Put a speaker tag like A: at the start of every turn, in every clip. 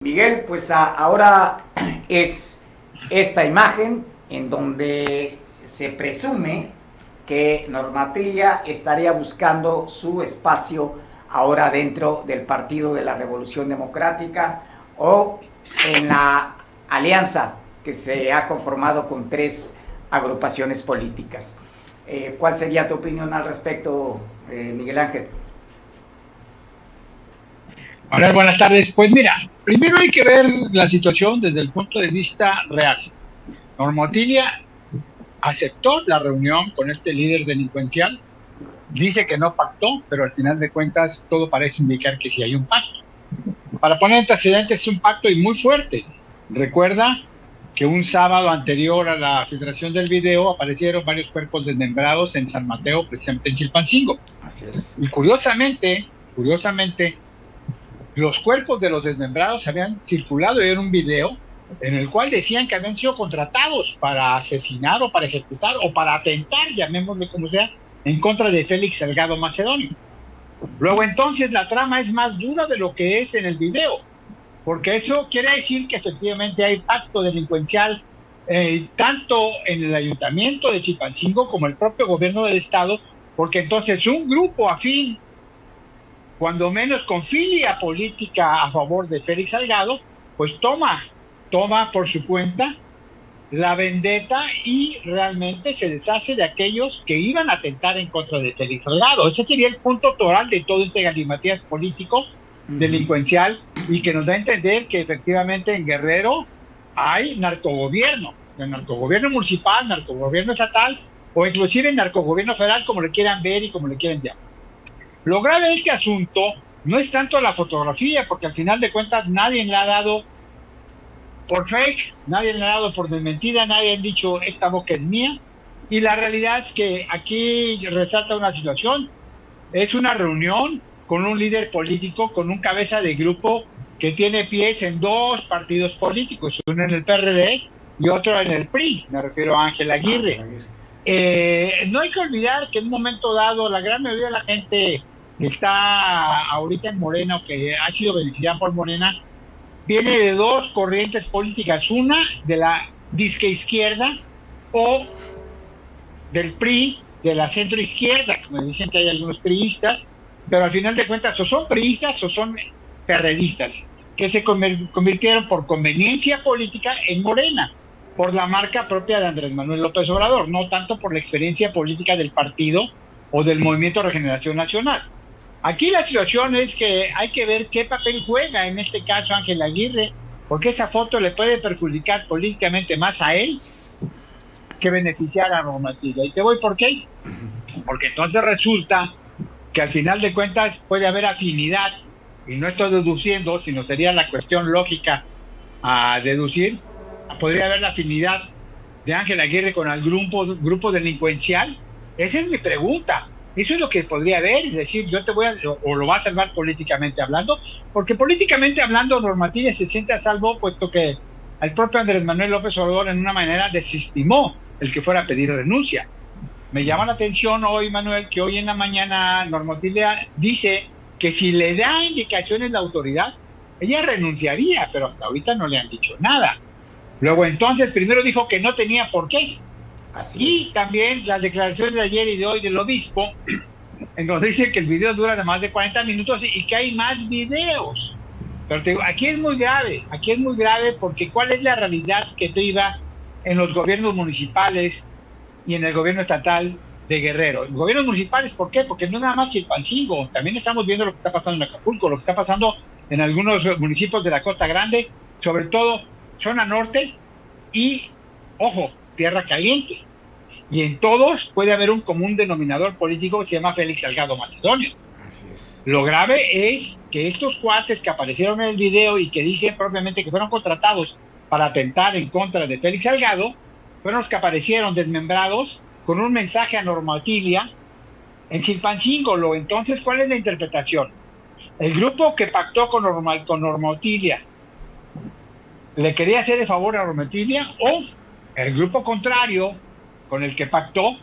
A: Miguel, pues ahora es esta imagen en donde se presume que Normatilla estaría buscando su espacio ahora dentro del Partido de la Revolución Democrática o en la alianza que se ha conformado con tres agrupaciones políticas. ¿Cuál sería tu opinión al respecto, Miguel Ángel?
B: Manuel, buenas tardes. Pues mira, primero hay que ver la situación desde el punto de vista real. Normotilia aceptó la reunión con este líder delincuencial, dice que no pactó, pero al final de cuentas todo parece indicar que sí hay un pacto. Para poner antecedentes, es un pacto y muy fuerte. Recuerda que un sábado anterior a la filtración del video aparecieron varios cuerpos desmembrados en San Mateo, precisamente en Chilpancingo.
A: Así es.
B: Y curiosamente, los cuerpos de los desmembrados habían circulado en un video en el cual decían que habían sido contratados para asesinar o para ejecutar o para atentar, llamémosle como sea, en contra de Félix Salgado Macedonio. Luego entonces la trama es más dura de lo que es en el video, porque eso quiere decir que efectivamente hay pacto delincuencial tanto en el ayuntamiento de Chilpancingo como el propio gobierno del estado, porque entonces un grupo afín, cuando menos con filia política a favor de Félix Salgado, pues toma por su cuenta la vendetta y realmente se deshace de aquellos que iban a atentar en contra de Félix Salgado. Ese sería el punto toral de todo este galimatías político, delincuencial, y que nos da a entender que efectivamente en Guerrero hay narcogobierno, el narcogobierno municipal, narcogobierno estatal, o inclusive narcogobierno federal, como le quieran ver y como le quieran llamar. Lo grave de este asunto no es tanto la fotografía, porque al final de cuentas nadie le ha dado por fake, nadie le ha dado por desmentida, nadie ha dicho esta boca es mía, y la realidad es que aquí resalta una situación, es una reunión con un líder político, con un cabeza de grupo que tiene pies en dos partidos políticos, uno en el PRD y otro en el PRI, me refiero a Ángel Aguirre. No hay que olvidar que en un momento dado la gran mayoría de la gente que está ahorita en Morena o que ha sido beneficiada por Morena viene de dos corrientes políticas, una de la disque izquierda o del PRI, de la centro izquierda, como dicen que hay algunos priistas, pero al final de cuentas o son priistas o son perredistas, que se convirtieron por conveniencia política en Morena, por la marca propia de Andrés Manuel López Obrador, no tanto por la experiencia política del partido o del Movimiento Regeneración Nacional. Aquí la situación es que hay que ver qué papel juega en este caso Ángel Aguirre, porque esa foto le puede perjudicar políticamente más a él que beneficiar a Normatilla. Y te voy por qué. Porque entonces resulta que al final de cuentas puede haber afinidad, y no estoy deduciendo, sino sería la cuestión lógica a deducir, podría haber la afinidad de Ángel Aguirre con el grupo delincuencial. Esa es mi pregunta. Eso es lo que podría haber, y decir, yo te voy a, o lo va a salvar políticamente hablando, porque políticamente hablando Normatilla se siente a salvo, puesto que el propio Andrés Manuel López Obrador en una manera desestimó el que fuera a pedir renuncia. Me llama la atención hoy, Manuel, que hoy en la mañana Normotilia dice que si le da indicaciones la autoridad, ella renunciaría, pero hasta ahorita no le han dicho nada. Luego entonces, primero dijo que no tenía por qué.
A: Así
B: Y
A: es.
B: también las declaraciones de ayer y de hoy del obispo, en donde dice que el video dura de más de 40 minutos y que hay más videos. Pero te digo, aquí es muy grave porque ¿cuál es la realidad que priva en los gobiernos municipales y en el gobierno estatal de Guerrero? En gobiernos municipales, ¿por qué? Porque no es nada más Chilpancingo, también estamos viendo lo que está pasando en Acapulco, lo que está pasando en algunos municipios de la Costa Grande, sobre todo zona norte y, ojo, Tierra Caliente. Y en todos puede haber un común denominador político que se llama Félix Salgado Macedonio.
A: Así es.
B: Lo grave es que estos cuates que aparecieron en el video y que dicen propiamente que fueron contratados para atentar en contra de Félix Salgado, fueron los que aparecieron desmembrados con un mensaje a Normotilia en Chilpancingo. Entonces, ¿cuál es la interpretación? El grupo que pactó con Normotilia le quería hacer el favor a Normotilia, o el grupo contrario con el que pactó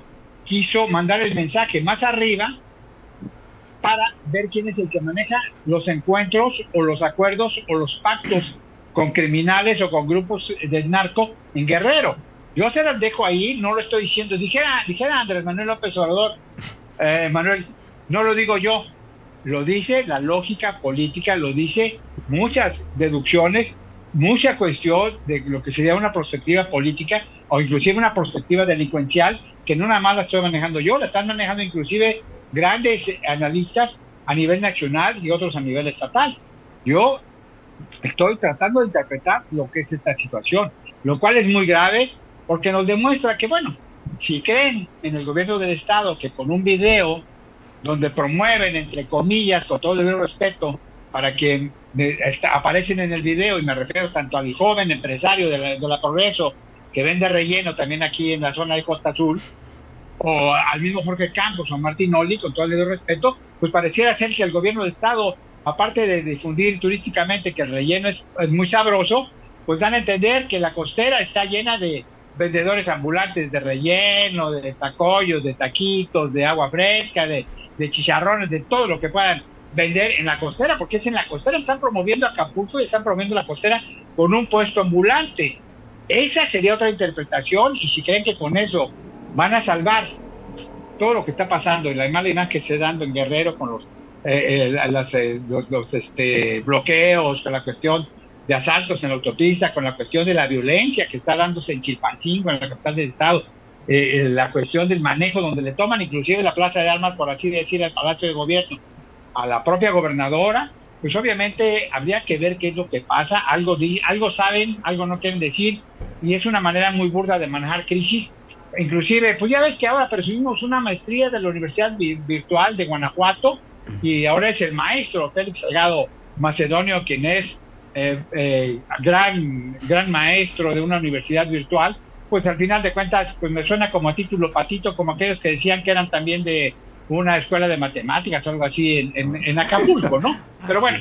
B: quiso mandar el mensaje más arriba para ver quién es el que maneja los encuentros o los acuerdos o los pactos con criminales o con grupos del narco en Guerrero. Yo se las dejo ahí, no lo estoy diciendo. Dijera Andrés Manuel López Obrador, Manuel, no lo digo yo, lo dice la lógica política, lo dice muchas deducciones, mucha cuestión de lo que sería una perspectiva política o inclusive una perspectiva delincuencial, que no nada más la estoy manejando yo, la están manejando inclusive grandes analistas a nivel nacional y otros a nivel estatal. Yo estoy tratando de interpretar lo que es esta situación, lo cual es muy grave porque nos demuestra que, bueno, si creen en el gobierno del estado que con un video donde promueven, entre comillas, con todo el debido respeto, para que aparecen en el video, y me refiero tanto al joven empresario de la Progreso, que vende relleno también aquí en la zona de Costa Azul, o al mismo Jorge Campos o Martín Oli, con todo el debido respeto, pues pareciera ser que el gobierno del estado, aparte de difundir turísticamente que el relleno es muy sabroso, pues dan a entender que la costera está llena de vendedores ambulantes de relleno, de tacoyos, de taquitos, de agua fresca, de chicharrones, de todo lo que puedan vender en la costera, porque es en la costera, están promoviendo Acapulco y están promoviendo la costera con un puesto ambulante. Esa sería otra interpretación, y si creen que con eso van a salvar todo lo que está pasando y la mala imagen que se está dando en Guerrero con los bloqueos, con la cuestión de asaltos en la autopista, con la cuestión de la violencia que está dándose en Chilpancingo, en la capital del estado, la cuestión del manejo donde le toman inclusive la plaza de armas, por así decir, al Palacio de Gobierno, a la propia gobernadora, pues obviamente habría que ver qué es lo que pasa. Algo saben, algo no quieren decir, y es una manera muy burda de manejar crisis. Inclusive, pues ya ves que ahora presumimos una maestría de la Universidad Virtual de Guanajuato, y ahora es el maestro Félix Salgado Macedonio quien es gran maestro de una universidad virtual. Pues al final de cuentas, pues me suena como a título patito, como aquellos que decían que eran también de una escuela de matemáticas o algo así en Acapulco, ¿no? Pero bueno,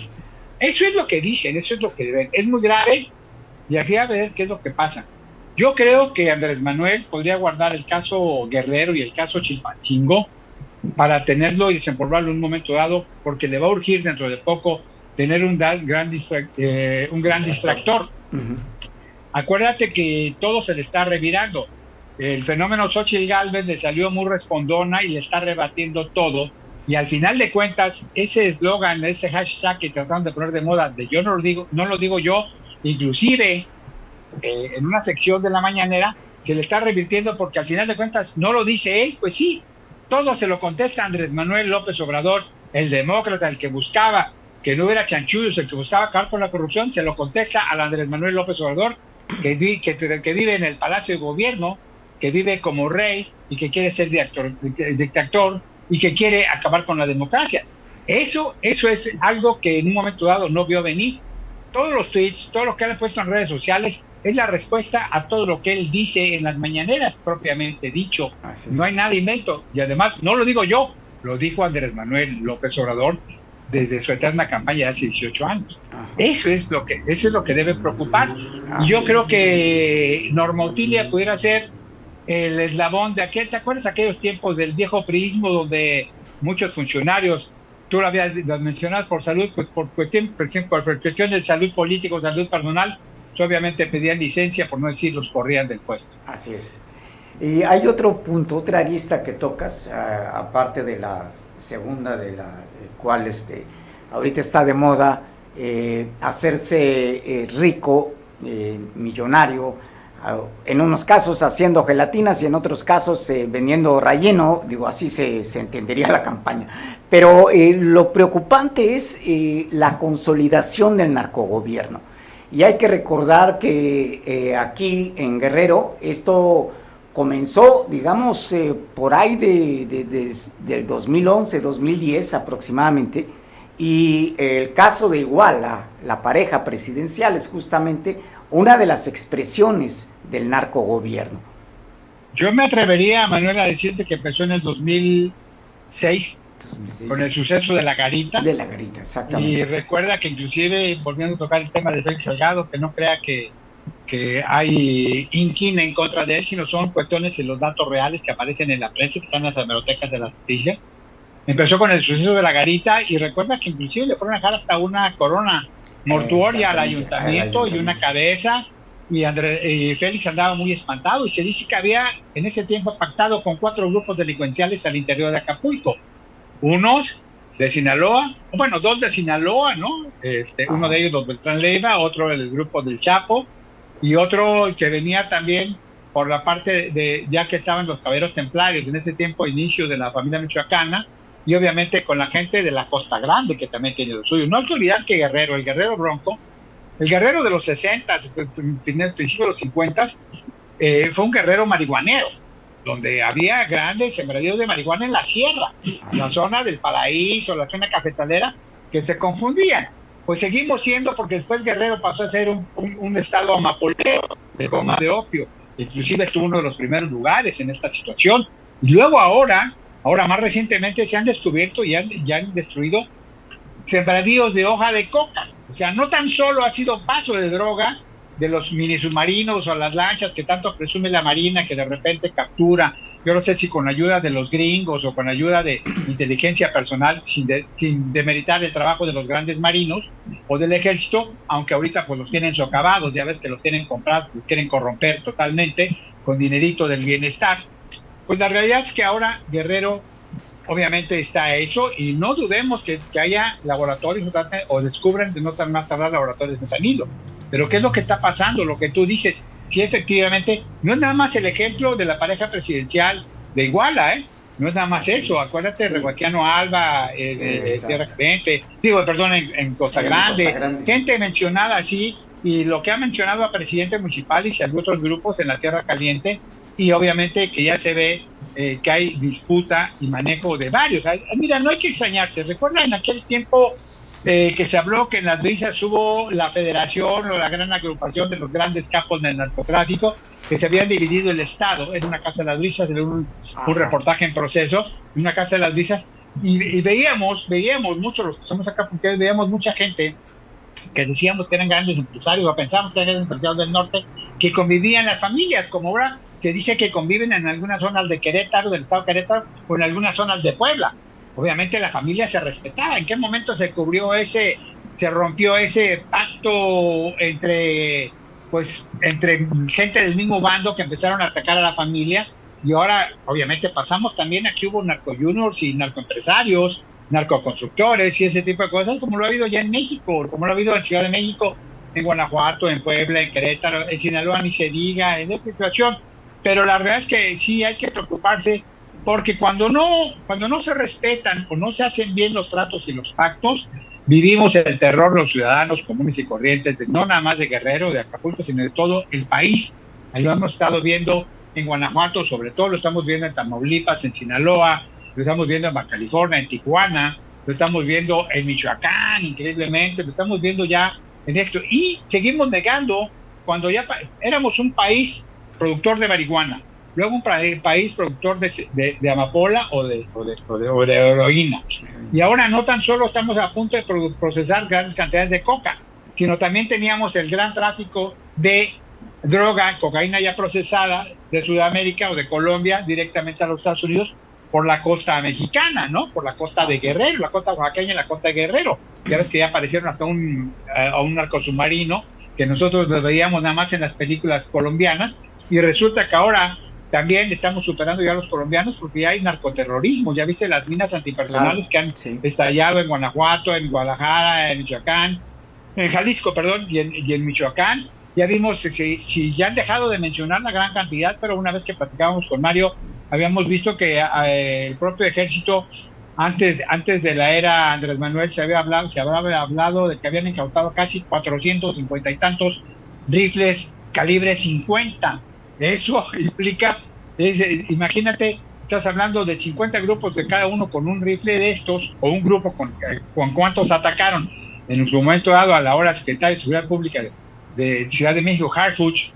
B: eso es lo que dicen, eso es lo que ven. Es muy grave, y aquí a ver qué es lo que pasa. Yo creo que Andrés Manuel podría guardar el caso Guerrero y el caso Chilpancingo para tenerlo y desempolvarlo en un momento dado, porque le va a urgir dentro de poco tener un gran distractor. Uh-huh. Acuérdate que todo se le está revirando. El fenómeno Xóchitl Gálvez le salió muy respondona y le está rebatiendo todo. Y al final de cuentas, ese eslogan, ese hashtag que trataron de poner de moda, de yo no lo digo yo, inclusive en una sección de la mañanera, se le está revirtiendo porque al final de cuentas no lo dice él, pues sí, todo se lo contesta Andrés Manuel López Obrador, el demócrata, el que buscaba que no hubiera chanchullos, el que buscaba acabar con la corrupción, se lo contesta al Andrés Manuel López Obrador, que vive en el Palacio de Gobierno, que vive como rey y que quiere ser dictador y que quiere acabar con la democracia. Eso es algo que en un momento dado no vio venir. Todos los tweets, todo lo que han puesto en redes sociales es la respuesta a todo lo que él dice en las mañaneras, propiamente dicho. No hay nada invento. Y además, no lo digo yo, lo dijo Andrés Manuel López Obrador desde su eterna campaña hace 18 años. Eso es lo que debe preocupar. Y yo creo que Norma Otilia pudiera ser el eslabón de aquel, ¿te acuerdas aquellos tiempos del viejo priismo donde muchos funcionarios, tú lo mencionabas por salud, pues por cuestión de salud política o salud personal, pues obviamente pedían licencia, por no decir los corrían del puesto.
A: Así es. Y hay otro punto, otra arista que tocas, aparte de la segunda, de la cual ahorita está de moda hacerse rico, millonario, en unos casos haciendo gelatinas y en otros casos vendiendo relleno, digo, así se entendería la campaña. Pero lo preocupante es la consolidación del narcogobierno. Y hay que recordar que aquí en Guerrero esto comenzó, digamos, por ahí del 2011, 2010 aproximadamente, y el caso de Iguala, la pareja presidencial, es justamente una de las expresiones del narcogobierno.
B: Yo me atrevería, Manuel, a decirte que empezó en el 2006 con el suceso de la garita.
A: De la garita, exactamente.
B: Y recuerda que inclusive, volviendo a tocar el tema de Félix Salgado, que no crea que hay inquina en contra de él, sino son cuestiones y los datos reales que aparecen en la prensa, que están en las hemerotecas de las noticias. Empezó con el suceso de la garita y recuerda que inclusive le fueron a dejar hasta una corona mortuoria al
A: exactamente, al
B: ayuntamiento y una
A: ayuntamiento.
B: cabeza, y Félix andaba muy espantado y se dice que había en ese tiempo pactado con 4 grupos delincuenciales al interior de Acapulco, unos de Sinaloa, bueno, 2 de Sinaloa, ¿no? Uno de
A: Ajá.
B: ellos los Beltrán Leiva, otro el grupo del Chapo, y otro que venía también por la parte ya que estaban los caballeros templarios en ese tiempo, inicio de la familia michoacana, y obviamente con la gente de la Costa Grande, que también tiene lo suyo. No hay que olvidar que Guerrero, el Guerrero Bronco, el Guerrero de los 60, principios de los 50, fue un guerrero marihuanero, donde había grandes sembradíos de marihuana en la sierra, la
A: Así es.
B: zona del Paraíso, la zona cafetalera, que se confundían. Pues seguimos siendo, porque después Guerrero pasó a ser un estado amapolero de goma de opio. Inclusive estuvo uno de los primeros lugares en esta situación. Y luego ahora más recientemente se han descubierto ya han destruido sembradíos de hoja de coca. O sea, no tan solo ha sido paso de droga de los mini submarinos o las lanchas que tanto presume la Marina que de repente captura, yo no sé si con ayuda de los gringos o con ayuda de inteligencia personal, sin demeritar el trabajo de los grandes marinos o del ejército, aunque ahorita pues los tienen socavados, ya ves que los tienen comprados, los quieren corromper totalmente con dinerito del bienestar. Pues la realidad es que ahora Guerrero obviamente está eso, y no dudemos que haya laboratorios o descubran de no tan más tardar laboratorios de fentanilo. Pero ¿qué es lo que está pasando? Lo que tú dices, sí, efectivamente, no es nada más el ejemplo de la pareja presidencial de Iguala, ¿eh? No es nada más
A: Así
B: eso.
A: es.
B: Acuérdate de
A: Sí,
B: Reguaciano Alba, Tierra
A: exacto.
B: Caliente, digo, perdón, en Costa
A: En Costa
B: Grande,
A: Grande.
B: gente mencionada así, y lo que ha mencionado a presidente municipal y a otros grupos en la Tierra Caliente, y obviamente que ya se ve que hay disputa y manejo de varios. Mira, no hay que extrañarse. Recuerda en aquel tiempo que se habló que en las brisas hubo la federación o la gran agrupación de los grandes capos del narcotráfico, que se habían dividido el Estado en una casa de las brisas, en un
A: Ajá.
B: reportaje en proceso, en una casa de las brisas, y veíamos muchos, los que somos acá, porque veíamos mucha gente que decíamos que eran grandes empresarios o pensábamos que eran grandes empresarios del norte, que convivían las familias, como ahora se dice que conviven en algunas zonas de Querétaro, del estado de Querétaro, o en algunas zonas de Puebla. Obviamente la familia se respetaba. ¿En qué momento se rompió ese pacto entre gente del mismo bando que empezaron a atacar a la familia? Y ahora, obviamente, pasamos también, aquí hubo narco-juniors y narcoempresarios, narcoconstructores y ese tipo de cosas, como lo ha habido ya en México, como lo ha habido en Ciudad de México, en Guanajuato, en Puebla, en Querétaro, en Sinaloa, ni se diga, en esta situación. Pero la verdad es que sí hay que preocuparse, porque cuando no se respetan o no se hacen bien los tratos y los pactos, vivimos el terror los ciudadanos comunes y corrientes, no nada más de Guerrero, de Acapulco, sino de todo el país. Ahí lo hemos estado viendo en Guanajuato, sobre todo lo estamos viendo en Tamaulipas, en Sinaloa, lo estamos viendo en Baja California, en Tijuana, lo estamos viendo en Michoacán, increíblemente, lo estamos viendo ya en esto. Y seguimos negando cuando ya éramos un país productor de marihuana, luego un país productor de amapola o de heroína. Y ahora no tan solo estamos a punto de procesar grandes cantidades de coca, sino también teníamos el gran tráfico de droga, cocaína ya procesada de Sudamérica o de Colombia directamente a los Estados Unidos por la costa mexicana, ¿no? Por la costa de
A: Así
B: Guerrero,
A: es.
B: la costa oaxaqueña y la costa de Guerrero. Ya ves que ya aparecieron hasta un narcosubmarino que nosotros lo veíamos nada más en las películas colombianas, y resulta que ahora también estamos superando ya a los colombianos porque ya hay narcoterrorismo. Ya viste las minas
A: Claro.
B: antipersonales que han
A: Sí.
B: estallado en Guanajuato, en Guadalajara, en Michoacán, en Jalisco, perdón, y en Michoacán. Ya vimos si ya han dejado de mencionar la gran cantidad, pero una vez que platicábamos con Mario, habíamos visto que el propio ejército, antes de la era Andrés Manuel, se había hablado de que habían incautado casi 450 y tantos rifles calibre 50. Eso implica, imagínate, estás hablando de 50 grupos de cada uno con un rifle de estos, o un grupo con cuántos atacaron en su momento dado a la hora secretaria de Seguridad Pública de Ciudad de México, Harfuch,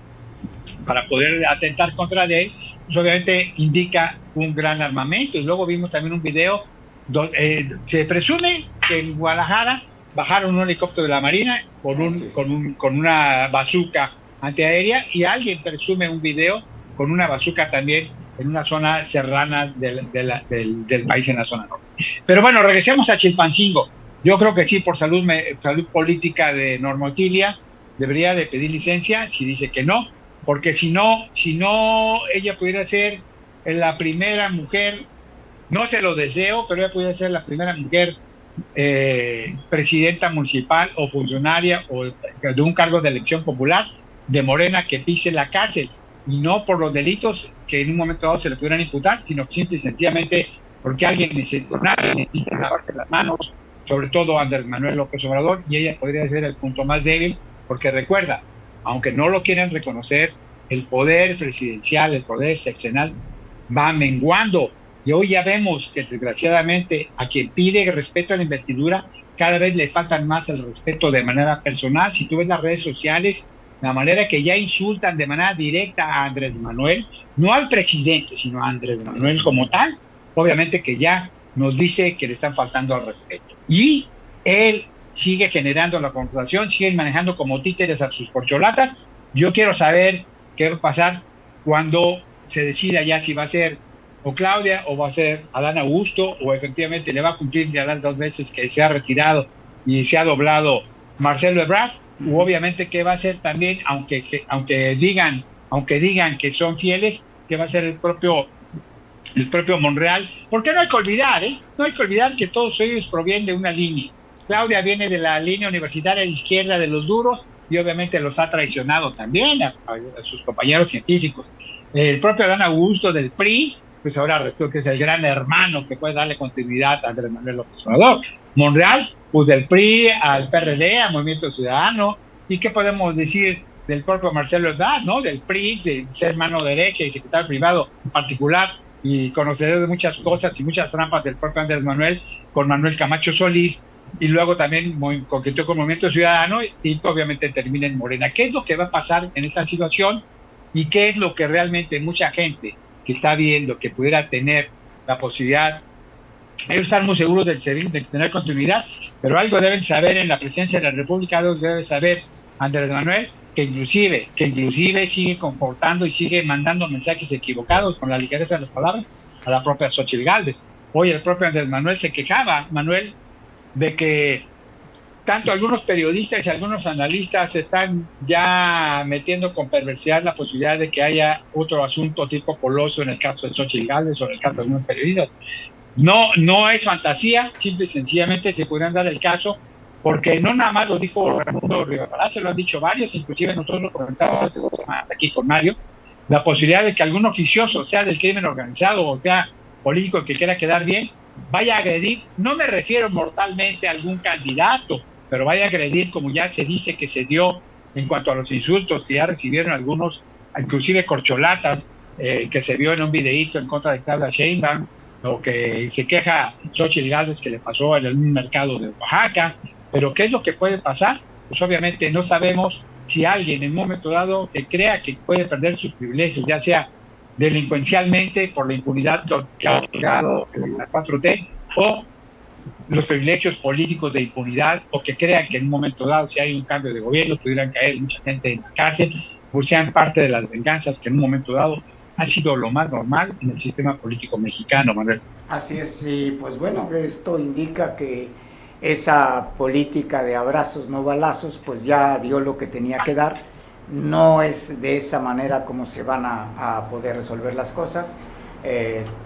B: para poder atentar contra él, pues obviamente indica un gran armamento. Y luego vimos también un video donde se presume que en Guadalajara bajaron un helicóptero de la Marina
A: Así es.
B: con una bazuca antiaérea, y alguien presume un video con una bazuca también en una zona serrana del país, en la zona norte. Pero bueno, regresemos a Chilpancingo. Yo creo que sí, por salud política de Norma Otilia, debería de pedir licencia si dice que no, porque si no, ella pudiera ser la primera mujer, no se lo deseo, pero ella pudiera ser la primera mujer presidenta municipal o funcionaria o de un cargo de elección popular de Morena que pise la cárcel, y no por los delitos que en un momento dado se le pudieran imputar, sino simple y sencillamente porque nadie necesita lavarse las manos, sobre todo Andrés Manuel López Obrador, y ella podría ser el punto más débil, porque recuerda, aunque no lo quieran reconocer, el poder presidencial, el poder seccional va menguando. Y hoy ya vemos que desgraciadamente a quien pide respeto a la investidura, cada vez le faltan más el respeto de manera personal. Si tú ves las redes sociales, la manera que ya insultan de manera directa a Andrés Manuel, no al presidente, sino a Andrés Manuel como tal, obviamente que ya nos dice que le están faltando al respeto. Y él sigue generando la conversación, sigue manejando como títeres a sus corcholatas. Yo quiero saber qué va a pasar cuando se decida ya si va a ser o Claudia o va a ser Adán Augusto, o efectivamente le va a cumplir ya las 2 veces que se ha retirado y se ha doblado Marcelo Ebrard, u obviamente que va a ser también, aunque digan que son fieles, que va a ser el propio Monreal, porque no hay que olvidar, no hay que olvidar que todos ellos provienen de una línea. Claudia viene de la línea universitaria de izquierda de los duros y obviamente los ha traicionado también a sus compañeros científicos. El propio Adán Augusto del PRI, pues ahora resulta que es el gran hermano que puede darle continuidad a Andrés Manuel López Obrador. Monreal, pues del PRI al PRD, al Movimiento Ciudadano. ¿Y qué podemos decir del propio Marcelo Ebrard, ¿no? Del PRI, de ser mano derecha y secretario privado en particular, y conocedor de muchas cosas y muchas trampas del propio Andrés Manuel, con Manuel Camacho Solís, y luego también coqueteó con Movimiento Ciudadano y obviamente termina en Morena. ¿Qué es lo que va a pasar en esta situación y qué es lo que realmente mucha gente que está viendo que pudiera tener la posibilidad, ellos están muy seguros del servicio, de tener continuidad, pero algo deben saber en la presidencia de la República, debe saber Andrés Manuel, que inclusive sigue confortando y sigue mandando mensajes equivocados con la ligereza de las palabras a la propia Xochitl Gálvez. Hoy el propio Andrés Manuel se quejaba, Manuel, de que tanto algunos periodistas y algunos analistas están ya metiendo con perversidad la posibilidad de que haya otro asunto tipo Coloso en el caso de Xochitl Gálvez o en el caso de algunos periodistas. No es fantasía, simple y sencillamente se podrían dar el caso, porque no nada más lo dijo Raimundo Rivera, se lo han dicho varios, inclusive nosotros lo comentamos hace 2 semanas aquí con Mario, la posibilidad de que algún oficioso, sea del crimen organizado o sea político que quiera quedar bien, vaya a agredir, no me refiero mortalmente a algún candidato, pero vaya a agredir, como ya se dice que se dio en cuanto a los insultos que ya recibieron algunos, inclusive corcholatas, que se vio en un videíto en contra de Claudia Sheinbaum, o que se queja Xochitl Gálvez que le pasó en el mercado de Oaxaca. Pero ¿qué es lo que puede pasar? Pues obviamente no sabemos si alguien en un momento dado que crea que puede perder sus privilegios, ya sea delincuencialmente por la impunidad que ha otorgado la 4T, o los privilegios políticos de impunidad, o que crean que en un momento dado, si hay un cambio de gobierno, pudieran caer mucha gente en la cárcel, o sean parte de las venganzas que en un momento dado ha sido lo más normal en el sistema político mexicano, Manuel.
A: Así es, y pues bueno, esto indica que esa política de abrazos no balazos pues ya dio lo que tenía que dar. No es de esa manera como se van a poder resolver las cosas.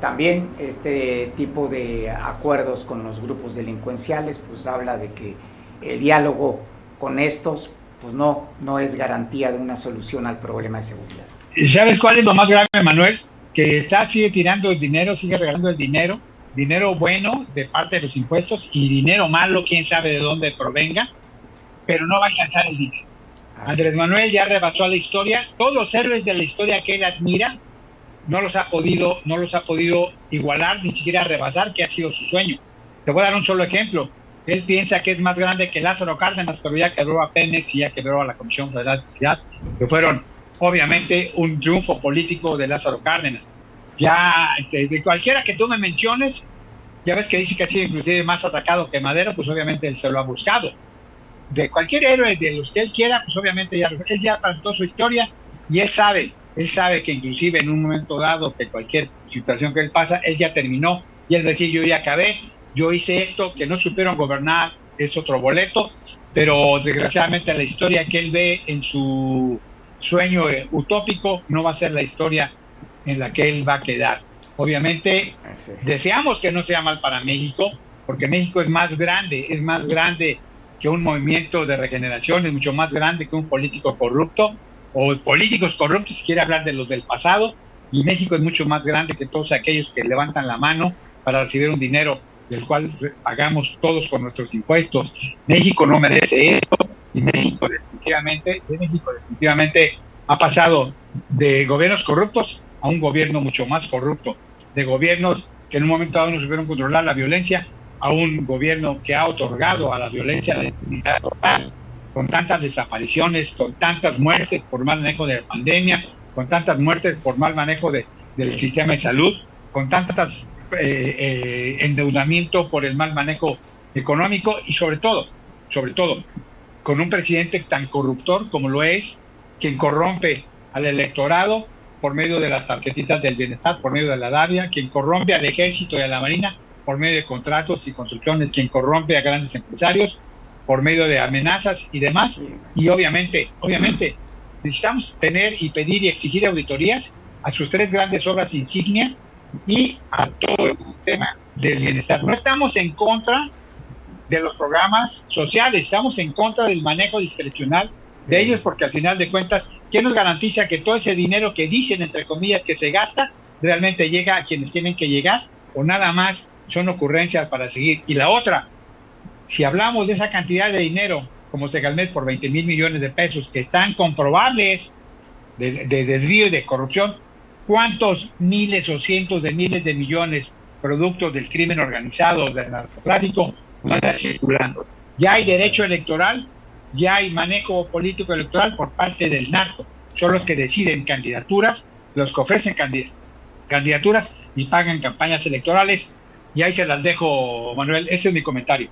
A: También este tipo de acuerdos con los grupos delincuenciales pues habla de que el diálogo con estos pues no es garantía de una solución al problema de seguridad.
B: ¿Y sabes cuál es lo más grave, Manuel? Que sigue tirando el dinero, sigue regalando el dinero bueno de parte de los impuestos y dinero malo, quién sabe de dónde provenga, pero no va a alcanzar el dinero. Andrés Manuel ya rebasó a la historia, todos los héroes de la historia que él admira no los ha podido igualar, ni siquiera rebasar, que ha sido su sueño. Te voy a dar un solo ejemplo. Él piensa que es más grande que Lázaro Cárdenas, pero ya quebró a Pemex y ya quebró a la Comisión Federal de Electricidad, que fueron obviamente un triunfo político de Lázaro Cárdenas. Ya de cualquiera que tú me menciones, ya ves que dice que ha sido inclusive más atacado que Madero, pues obviamente él se lo ha buscado. De cualquier héroe de los que él quiera, pues obviamente él ya trató su historia y él sabe que inclusive en un momento dado, que cualquier situación que él pasa, él ya terminó y él decía, yo ya acabé, yo hice esto, que no supieron gobernar es otro boleto, pero desgraciadamente la historia que él ve en su sueño utópico no va a ser la historia en la que él va a quedar. Obviamente,
A: Sí.
B: deseamos que no sea mal para México, porque México es más grande que un movimiento de regeneración, es mucho más grande que un político corrupto, o políticos corruptos, si quiere hablar de los del pasado, y México es mucho más grande que todos aquellos que levantan la mano para recibir un dinero del cual pagamos todos con nuestros impuestos. México no merece esto, y México definitivamente ha pasado de gobiernos corruptos a un gobierno mucho más corrupto, de gobiernos que en un momento dado no supieron controlar la violencia, a un gobierno que ha otorgado a la violencia la impunidad total, con tantas desapariciones, con tantas muertes por mal manejo de la pandemia, con tantas muertes por mal manejo del sistema de salud, con tantas endeudamiento por el mal manejo económico y sobre todo, con un presidente tan corruptor como lo es, quien corrompe al electorado por medio de las tarjetitas del bienestar, por medio de la DAVIA, quien corrompe al ejército y a la marina por medio de contratos y construcciones, quien corrompe a grandes empresarios por medio de amenazas y demás. Y obviamente, necesitamos tener y pedir y exigir auditorías a sus 3 grandes obras insignia y a todo el sistema del bienestar. No estamos en contra de los programas sociales, estamos en contra del manejo discrecional de ellos, porque al final de cuentas, ¿quién nos garantiza que todo ese dinero que dicen, entre comillas, que se gasta, realmente llega a quienes tienen que llegar, o nada más son ocurrencias para seguir? Y la otra, si hablamos de esa cantidad de dinero, como Segalmex por 20,000 millones de pesos, que están comprobables de desvío y de corrupción, ¿cuántos miles o cientos de miles de millones productos del crimen organizado, del narcotráfico, van a estar circulando? Ya hay derecho electoral, ya hay manejo político electoral por parte del narco. Son los que deciden candidaturas, los que ofrecen candidaturas y pagan campañas electorales. Y ahí se las dejo, Manuel. Ese es mi comentario.